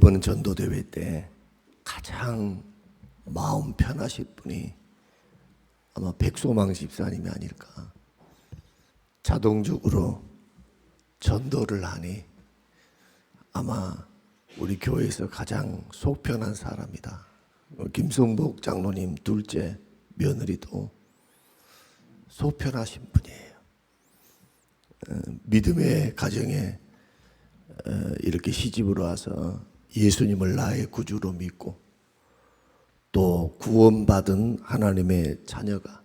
이번 전도대회 때 가장 마음 편하실 분이 아마 백소망 집사님이 아닐까. 자동적으로 전도를 하니 아마 우리 교회에서 가장 속 편한 사람이다. 김성복 장로님 둘째 며느리도 속 편하신 분이에요. 믿음의 가정에 이렇게 시집을 와서 예수님을 나의 구주로 믿고 또 구원받은 하나님의 자녀가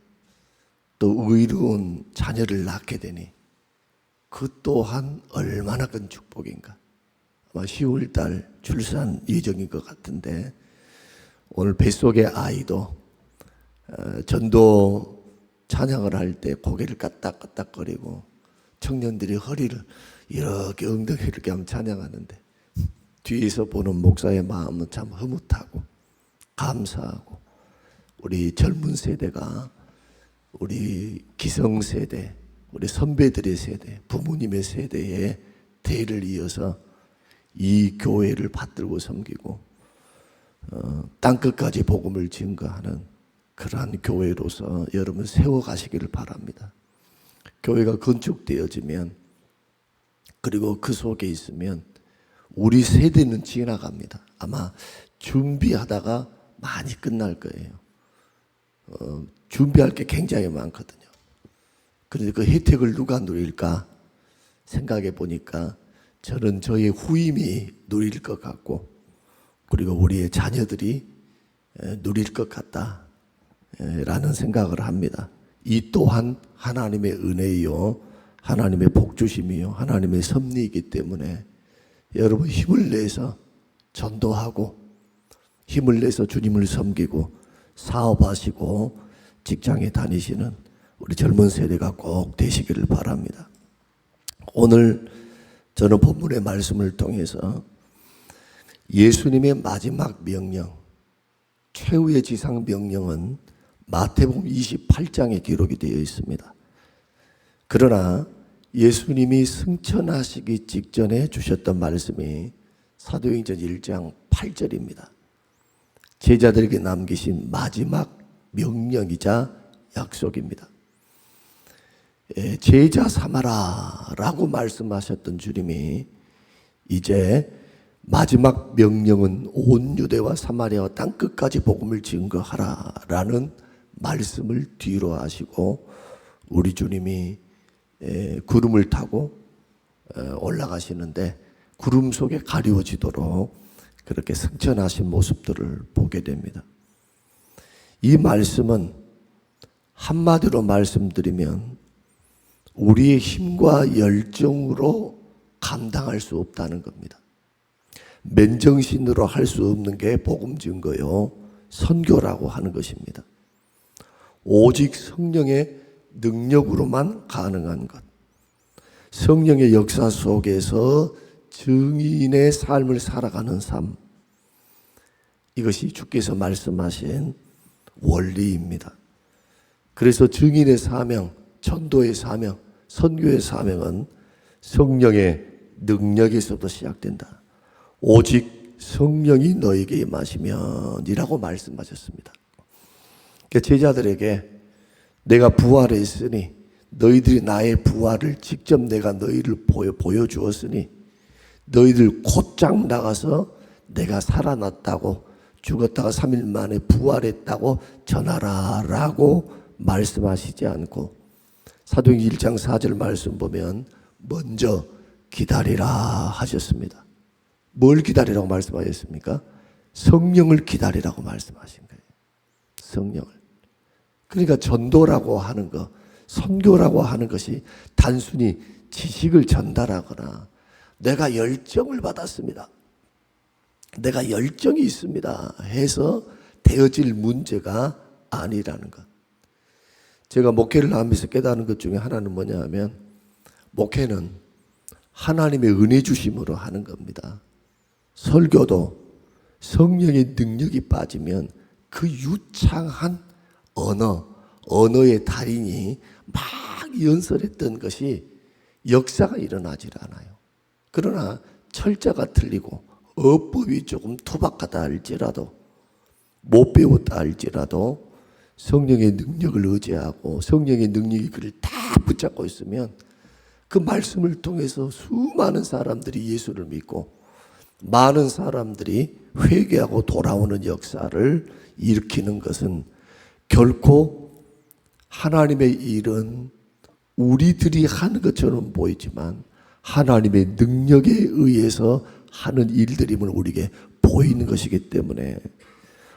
또 의로운 자녀를 낳게 되니 그 또한 얼마나 큰 축복인가. 아마 10월 달 출산 예정인 것 같은데 오늘 뱃속의 아이도 전도 찬양을 할 때 고개를 까딱까딱거리고 청년들이 허리를 이렇게 엉덩이를 이렇게 하면 찬양하는데 뒤에서 보는 목사의 마음은 참 흐뭇하고 감사하고 우리 젊은 세대가 우리 기성세대, 우리 선배들의 세대, 부모님의 세대의 대를 이어서 이 교회를 받들고 섬기고 땅끝까지 복음을 증거하는 그러한 교회로서 여러분 세워가시기를 바랍니다. 교회가 건축되어지면 그리고 그 속에 있으면 우리 세대는 지나갑니다. 아마 준비하다가 많이 끝날 거예요. 준비할 게 굉장히 많거든요. 그런데 그 혜택을 누가 누릴까 생각해 보니까 저는 저의 후임이 누릴 것 같고 그리고 우리의 자녀들이 누릴 것 같다라는 생각을 합니다. 이 또한 하나님의 은혜이요 하나님의 복주심이요 하나님의 섭리이기 때문에 여러분 힘을 내서 전도하고 힘을 내서 주님을 섬기고 사업하시고 직장에 다니시는 우리 젊은 세대가 꼭 되시기를 바랍니다. 오늘 저는 본문의 말씀을 통해서 예수님의 마지막 명령, 최후의 지상 명령은 마태복음 28장에 기록이 되어 있습니다. 그러나 예수님이 승천하시기 직전에 주셨던 말씀이 사도행전 1장 8절입니다. 제자들에게 남기신 마지막 명령이자 약속입니다. 제자 삼아라 라고 말씀하셨던 주님이 이제 마지막 명령은 온 유대와 사마리아와 땅끝까지 복음을 증거하라 라는 말씀을 뒤로 하시고 우리 주님이 구름을 타고 올라가시는데 구름 속에 가리워지도록 그렇게 승천하신 모습들을 보게 됩니다. 이 말씀은 한마디로 말씀드리면 우리의 힘과 열정으로 감당할 수 없다는 겁니다. 맨정신으로 할 수 없는 게 복음 증거요 선교라고 하는 것입니다. 오직 성령의 능력으로만 가능한 것. 성령의 역사 속에서 증인의 삶을 살아가는 삶. 이것이 주께서 말씀하신 원리입니다. 그래서 증인의 사명, 전도의 사명, 선교의 사명은 성령의 능력에서부터 시작된다. 오직 성령이 너에게 임하시면 이라고 말씀하셨습니다. 제자들에게 내가 부활했으니 너희들이 나의 부활을 직접 내가 너희를 보여주었으니 너희들 곧장 나가서 내가 살아났다고 죽었다가 3일 만에 부활했다고 전하라 라고 말씀하시지 않고 사도행전 1장 4절 말씀 보면 먼저 기다리라 하셨습니다. 뭘 기다리라고 말씀하셨습니까? 성령을 기다리라고 말씀하신 거예요. 성령을. 그러니까 전도라고 하는 것, 선교라고 하는 것이 단순히 지식을 전달하거나 내가 열정을 받았습니다. 내가 열정이 있습니다 해서 되어질 문제가 아니라는 것. 제가 목회를 하면서 깨달은 것 중에 하나는 뭐냐 하면 목회는 하나님의 은혜 주심으로 하는 겁니다. 설교도 성령의 능력이 빠지면 그 유창한 언어의 달인이 막 연설했던 것이 역사가 일어나질 않아요. 그러나 철자가 틀리고 어법이 조금 투박하다 할지라도, 못 배웠다 할지라도 성령의 능력을 의지하고 성령의 능력이 그를 다 붙잡고 있으면 그 말씀을 통해서 수많은 사람들이 예수를 믿고 많은 사람들이 회개하고 돌아오는 역사를 일으키는 것은 결코 하나님의 일은 우리들이 하는 것처럼 보이지만 하나님의 능력에 의해서 하는 일들임을 우리에게 보이는 것이기 때문에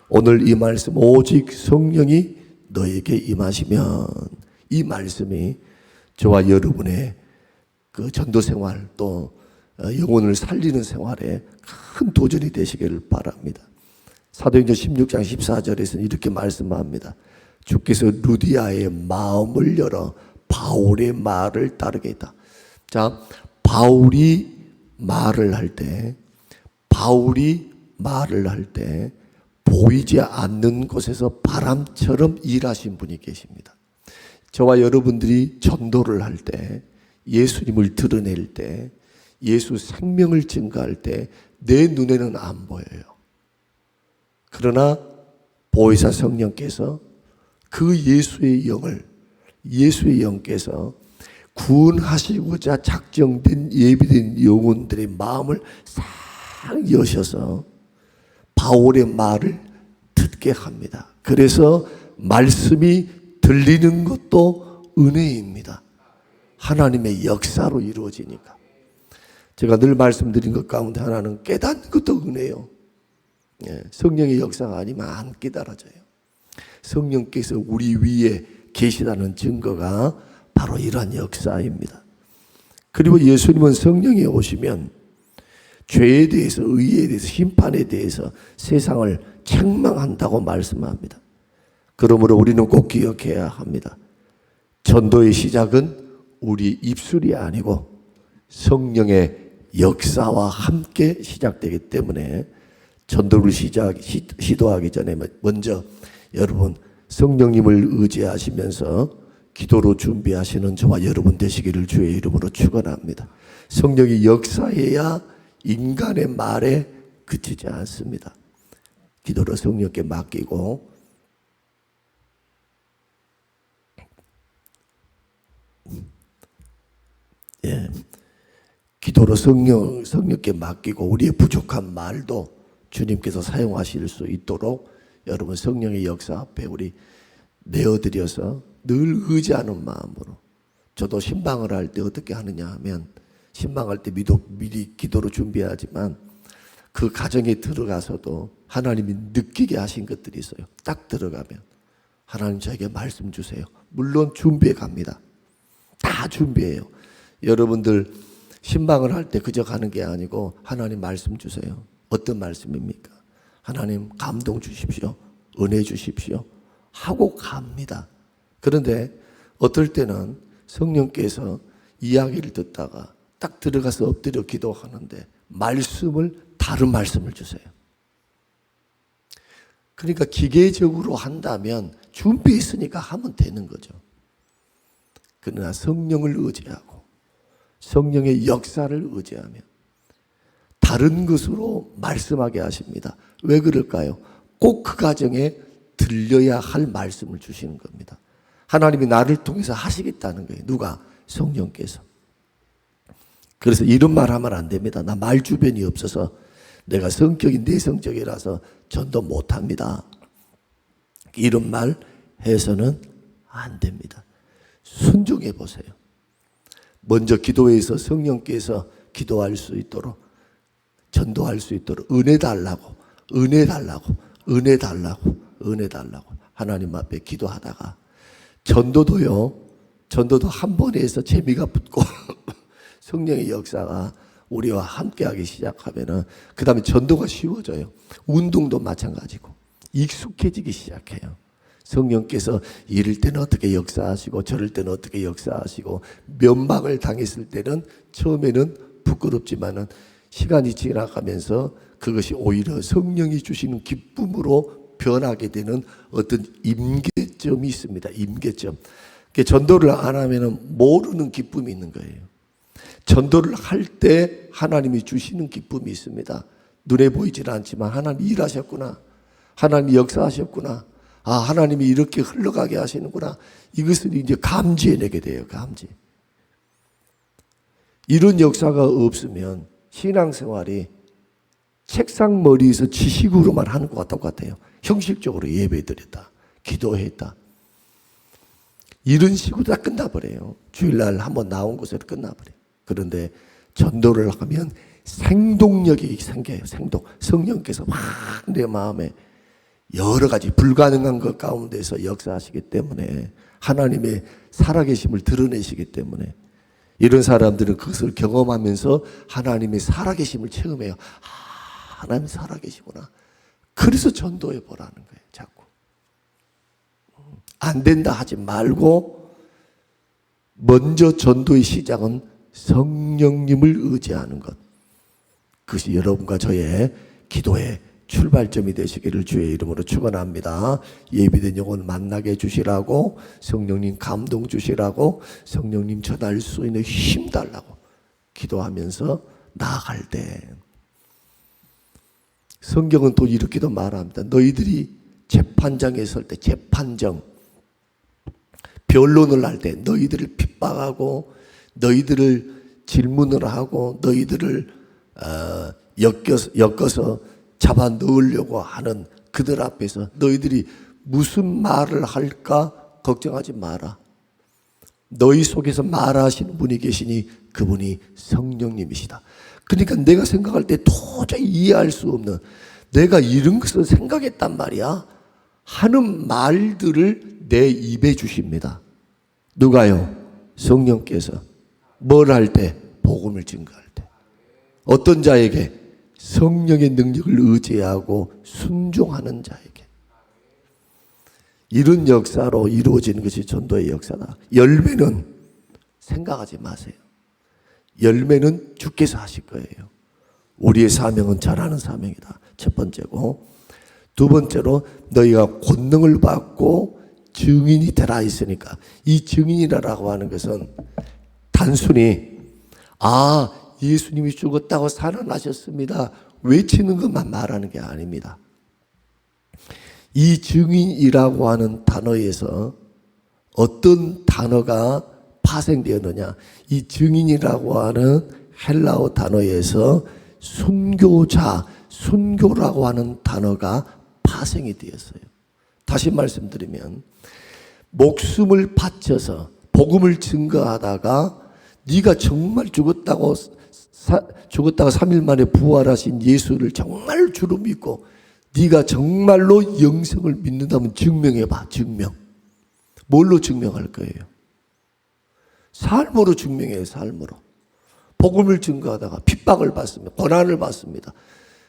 오늘 이 말씀 오직 성령이 너에게 임하시면 이 말씀이 저와 여러분의 그 전도 생활 또 영혼을 살리는 생활에 큰 도전이 되시기를 바랍니다. 사도행전 16장 14절에서는 이렇게 말씀합니다. 주께서 루디아의 마음을 열어 바울의 말을 따르게 했다. 자, 바울이 말을 할 때 보이지 않는 곳에서 바람처럼 일하신 분이 계십니다. 저와 여러분들이 전도를 할 때, 예수님을 드러낼 때, 예수 생명을 증거할 때 내 눈에는 안 보여요. 그러나 보혜사 성령께서 그 예수의 영께서 구원하시고자 작정된 예비된 영혼들의 마음을 싹 여셔서 바울의 말을 듣게 합니다. 그래서 말씀이 들리는 것도 은혜입니다. 하나님의 역사로 이루어지니까. 제가 늘 말씀드린 것 가운데 하나는 깨닫는 것도 은혜요. 성령의 역사가 아니면 안 깨달아져요. 성령께서 우리 위에 계시다는 증거가 바로 이러한 역사입니다. 그리고 예수님은 성령이 오시면 죄에 대해서, 의에 대해서, 심판에 대해서 세상을 책망한다고 말씀합니다. 그러므로 우리는 꼭 기억해야 합니다. 전도의 시작은 우리 입술이 아니고 성령의 역사와 함께 시작되기 때문에 전도를 시도하기 전에 먼저 여러분 성령님을 의지하시면서 기도로 준비하시는 저와 여러분 되시기를 주의 이름으로 축원합니다. 성령이 역사해야 인간의 말에 그치지 않습니다. 기도로 성령께 맡기고 기도로 성령께 맡기고 우리의 부족한 말도 주님께서 사용하실 수 있도록 여러분 성령의 역사 앞에 우리 내어드려서 늘 의지하는 마음으로. 저도 신방을 할 때 어떻게 하느냐 하면 신방할 때 미리 기도로 준비하지만 그 가정에 들어가서도 하나님이 느끼게 하신 것들이 있어요. 딱 들어가면 하나님 저에게 말씀 주세요. 물론 준비해 갑니다. 다 준비해요. 여러분들 신방을 할 때 그저 가는 게 아니고 하나님 말씀 주세요. 어떤 말씀입니까? 하나님 감동 주십시오. 은혜 주십시오. 하고 갑니다. 그런데 어떨 때는 성령께서 이야기를 듣다가 딱 들어가서 엎드려 기도하는데 다른 말씀을 주세요. 그러니까 기계적으로 한다면 준비했으니까 하면 되는 거죠. 그러나 성령을 의지하고 성령의 역사를 의지하면 다른 것으로 말씀하게 하십니다. 왜 그럴까요? 꼭 그 가정에 들려야 할 말씀을 주시는 겁니다. 하나님이 나를 통해서 하시겠다는 거예요. 누가? 성령께서. 그래서 이런 말 하면 안 됩니다. 나 말 주변이 없어서 내가 성격이 내성적이라서 전도 못합니다. 이런 말 해서는 안 됩니다. 순종해 보세요. 먼저 기도해서 성령께서 기도할 수 있도록 전도할 수 있도록 은혜 달라고 하나님 앞에 기도하다가 전도도 한 번에 해서 재미가 붙고 성령의 역사가 우리와 함께하기 시작하면은 그 다음에 전도가 쉬워져요. 운동도 마찬가지고 익숙해지기 시작해요. 성령께서 이럴 때는 어떻게 역사하시고 저럴 때는 어떻게 역사하시고 면박을 당했을 때는 처음에는 부끄럽지만은 시간이 지나가면서 그것이 오히려 성령이 주시는 기쁨으로 변하게 되는 어떤 임계점이 있습니다. 임계점. 전도를 안 하면은 모르는 기쁨이 있는 거예요. 전도를 할 때 하나님이 주시는 기쁨이 있습니다. 눈에 보이질 않지만 하나님 일하셨구나. 하나님 역사하셨구나. 아, 하나님이 이렇게 흘러가게 하시는구나. 이것을 이제 감지해내게 돼요. 감지. 이런 역사가 없으면 신앙생활이 책상 머리에서 지식으로만 하는 것과 똑같아요. 형식적으로 예배드렸다, 기도했다, 이런 식으로 다 끝나버려요. 주일날 한번 나온 곳에서 끝나버려요. 그런데 전도를 하면 생동력이 생겨요. 생동. 성령께서 막 내 마음에 여러 가지 불가능한 것 가운데서 역사하시기 때문에, 하나님의 살아계심을 드러내시기 때문에 이런 사람들은 그것을 경험하면서 하나님의 살아계심을 체험해요. 아, 하나님 살아계시구나. 그래서 전도해 보라는 거예요. 자꾸 안 된다 하지 말고, 먼저 전도의 시작은 성령님을 의지하는 것. 그것이 여러분과 저의 기도의 출발점이 되시기를 주의 이름으로 축원합니다. 예비된 영혼 만나게 해주시라고, 성령님 감동 주시라고, 성령님 전할 수 있는 힘 달라고 기도하면서 나아갈 때, 성경은 또 이렇게도 말합니다. 너희들이 재판장에 설 때, 재판정, 변론을 할 때 너희들을 핍박하고 너희들을 질문을 하고 너희들을 엮어서 잡아 넣으려고 하는 그들 앞에서 너희들이 무슨 말을 할까 걱정하지 마라. 너희 속에서 말하시는 분이 계시니 그분이 성령님이시다. 그러니까 내가 생각할 때 도저히 이해할 수 없는, 내가 이런 것을 생각했단 말이야 하는 말들을 내 입에 주십니다. 누가요? 성령께서. 뭘 할 때? 복음을 증거할 때. 어떤 자에게? 성령의 능력을 의지하고 순종하는 자에게. 이런 역사로 이루어지는 것이 전도의 역사다. 열매는 생각하지 마세요. 열매는 주께서 하실 거예요. 우리의 사명은 잘하는 사명이다. 첫 번째고, 두 번째로 너희가 권능을 받고 증인이 되라 했으니까, 이 증인이라고 하는 것은 단순히 예수님이 죽었다고 살아나셨습니다 외치는 것만 말하는 게 아닙니다. 이 증인이라고 하는 단어에서 어떤 단어가 파생되었느냐, 이 증인이라고 하는 헬라어 단어에서 순교자, 순교라고 하는 단어가 파생이 되었어요. 다시 말씀드리면, 목숨을 바쳐서 복음을 증거하다가 네가 정말 죽었다고 3일 만에 부활하신 예수를 정말 주로 믿고 네가 정말로 영생을 믿는다면 증명해봐. 증명. 뭘로 증명할 거예요? 삶으로 증명해요. 삶으로. 복음을 증거하다가 핍박을 받습니다. 고난을 받습니다.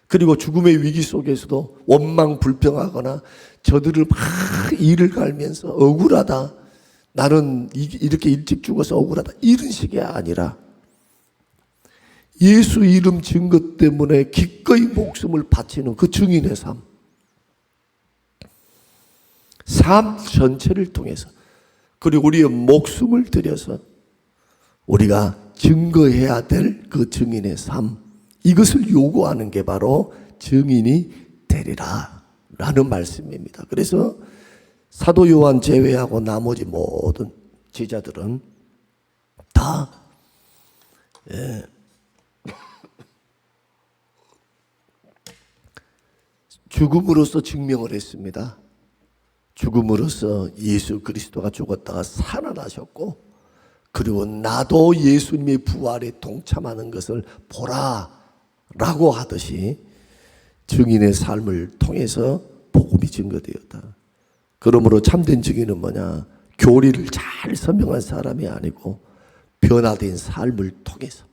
그리고 죽음의 위기 속에서도 원망 불평하거나 저들을 막 이를 갈면서 억울하다, 나는 이렇게 일찍 죽어서 억울하다, 이런 식이 아니라 예수 이름 증거 때문에 기꺼이 목숨을 바치는 그 증인의 삶. 삶 전체를 통해서, 그리고 우리의 목숨을 들여서 우리가 증거해야 될 그 증인의 삶, 이것을 요구하는 게 바로 증인이 되리라 라는 말씀입니다. 그래서 사도 요한 제외하고 나머지 모든 제자들은 다 죽음으로써 증명을 했습니다. 죽음으로써 예수 그리스도가 죽었다가 살아나셨고, 그리고 나도 예수님의 부활에 동참하는 것을 보라 라고 하듯이 증인의 삶을 통해서 복음이 증거되었다. 그러므로 참된 증인은 뭐냐? 교리를 잘 설명한 사람이 아니고 변화된 삶을 통해서,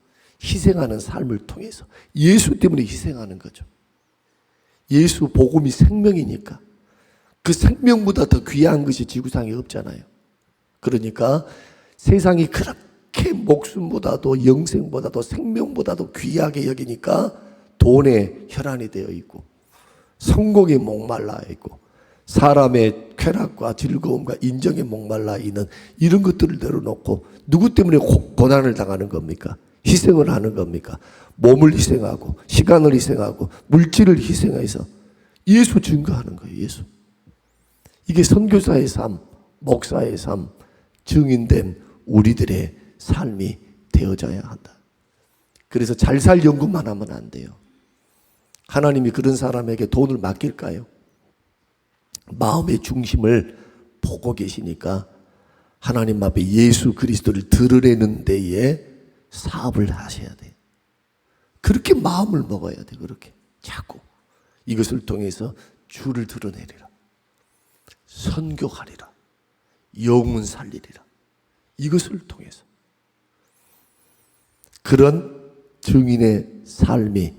희생하는 삶을 통해서, 예수 때문에 희생하는 거죠. 예수 복음이 생명이니까 그 생명보다 더 귀한 것이 지구상에 없잖아요. 그러니까 세상이 그렇게 목숨보다도 영생보다도 생명보다도 귀하게 여기니까 돈에 혈안이 되어 있고 성공에 목말라 있고 사람의 쾌락과 즐거움과 인정에 목말라 있는 이런 것들을 내려놓고 누구 때문에 고난을 당하는 겁니까? 희생을 하는 겁니까? 몸을 희생하고 시간을 희생하고 물질을 희생해서 예수 증거하는 거예요. 예수. 이게 선교사의 삶, 목사의 삶, 증인된 우리들의 삶이 되어져야 한다. 그래서 잘 살 연구만 하면 안 돼요. 하나님이 그런 사람에게 돈을 맡길까요? 마음의 중심을 보고 계시니까 하나님 앞에 예수 그리스도를 드러내는 데에 사업을 하셔야 돼요. 그렇게 마음을 먹어야 돼. 그렇게 자꾸 이것을 통해서 주를 드러내리라, 선교하리라, 영혼 살리리라. 이것을 통해서 그런 증인의 삶이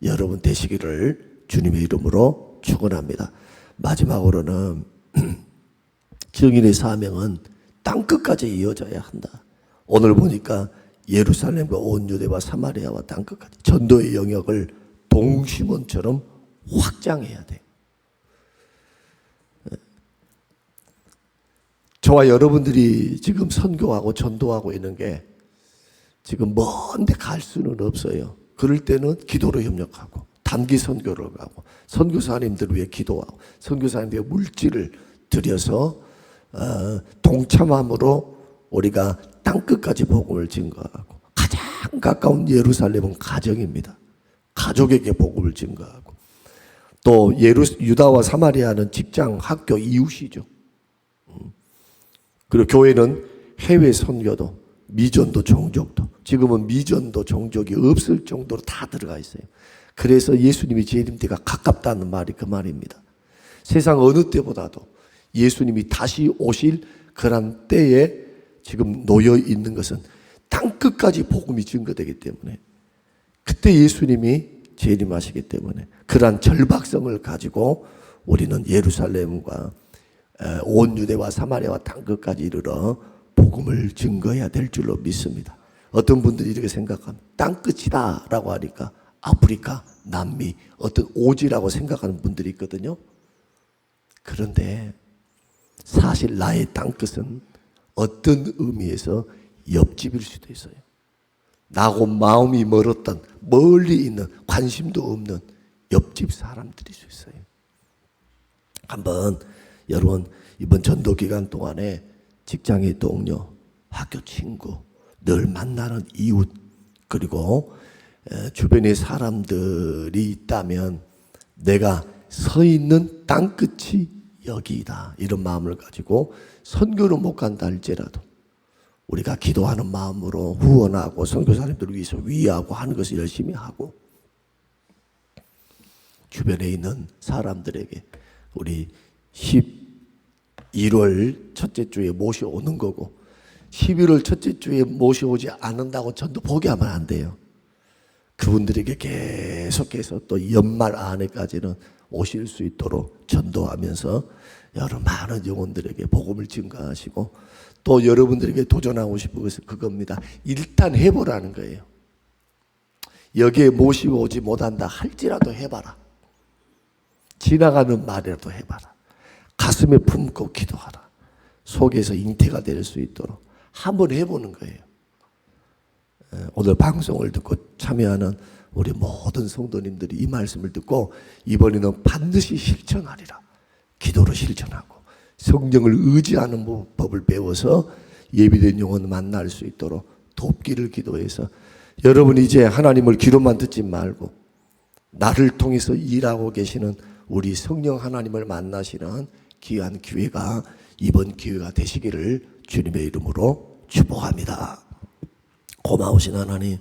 여러분 되시기를 주님의 이름으로 축원합니다. 마지막으로는 증인의 사명은 땅끝까지 이어져야 한다. 오늘 보니까 예루살렘과 온 유대와 사마리아와 땅끝까지 전도의 영역을 동심원처럼 확장해야 돼. 저와 여러분들이 지금 선교하고 전도하고 있는 게 지금 먼데 갈 수는 없어요. 그럴 때는 기도로 협력하고 단기 선교를 가고 선교사님들을 위해 기도하고 선교사님들의 물질을 들여서 동참함으로 우리가 땅끝까지 복음을 증거하고 가장 가까운 예루살렘은 가정입니다. 가족에게 복음을 증거하고 또 유다와 사마리아는 직장, 학교, 이웃이죠. 그리고 교회는 해외 선교도, 미전도, 종족도, 지금은 미전도, 종족이 없을 정도로 다 들어가 있어요. 그래서 예수님이 재림때가 가깝다는 말이 그 말입니다. 세상 어느 때보다도 예수님이 다시 오실 그런 때에 지금 놓여 있는 것은 땅끝까지 복음이 증거되기 때문에 그때 예수님이 재림하시기 때문에 그러한 절박성을 가지고 우리는 예루살렘과 온 유대와 사마리아와 땅끝까지 이르러 복음을 증거해야 될 줄로 믿습니다. 어떤 분들이 이렇게 생각합니다. 땅끝이다 라고 하니까 아프리카, 남미, 어떤 오지라고 생각하는 분들이 있거든요. 그런데 사실 나의 땅끝은 어떤 의미에서 옆집일 수도 있어요. 나하고 마음이 멀었던, 멀리 있는, 관심도 없는 옆집 사람들일 수 있어요. 한번 여러분 이번 전도 기간 동안에 직장의 동료, 학교 친구, 늘 만나는 이웃, 그리고 주변에 사람들이 있다면 내가 서 있는 땅끝이 여기이다, 이런 마음을 가지고 선교를 못 간다 할지라도 우리가 기도하는 마음으로 후원하고 선교사님들을 위해서 위하고 하는 것을 열심히 하고 주변에 있는 사람들에게 우리 11월 첫째 주에 모셔오는 거고 11월 첫째 주에 모셔오지 않는다고 전도 포기하면 안 돼요. 그분들에게 계속해서 또 연말 안에까지는 오실 수 있도록 전도하면서 여러 많은 영혼들에게 복음을 증거하시고 또 여러분들에게 도전하고 싶은 것은 그겁니다. 일단 해보라는 거예요. 여기에 모시고 오지 못한다 할지라도 해봐라. 지나가는 말이라도 해봐라. 가슴에 품고 기도하라. 속에서 잉태가 될 수 있도록 한번 해보는 거예요. 오늘 방송을 듣고 참여하는 우리 모든 성도님들이 이 말씀을 듣고 이번에는 반드시 실천하리라. 기도로 실천하고 성령을 의지하는 법을 배워서 예비된 영혼 만날 수 있도록 돕기를 기도해서 여러분 이제 하나님을 귀로만 듣지 말고 나를 통해서 일하고 계시는 우리 성령 하나님을 만나시는 귀한 기회가 이번 기회가 되시기를 주님의 이름으로 축복합니다. 고마우신 하나님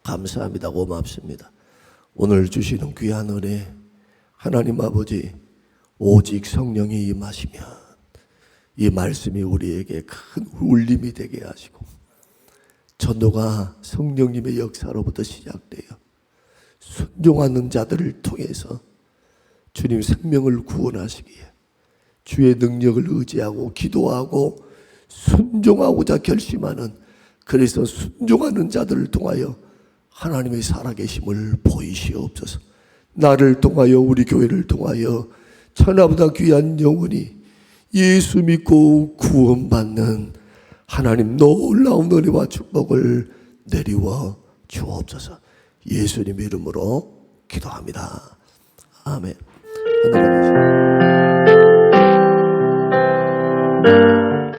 감사합니다. 고맙습니다. 오늘 주시는 귀한 은혜 하나님 아버지 오직 성령이 임하시면 이 말씀이 우리에게 큰 울림이 되게 하시고 전도가 성령님의 역사로부터 시작되어 순종하는 자들을 통해서 주님 생명을 구원하시기에 주의 능력을 의지하고 기도하고 순종하고자 결심하는 그래서 순종하는 자들을 통하여 하나님의 살아계심을 보이시옵소서. 나를 통하여 우리 교회를 통하여 천하보다 귀한 영혼이 예수 믿고 구원받는 하나님 놀라운 은혜와 축복을 내리워 주옵소서. 예수님 이름으로 기도합니다. 아멘. 하늘에 계신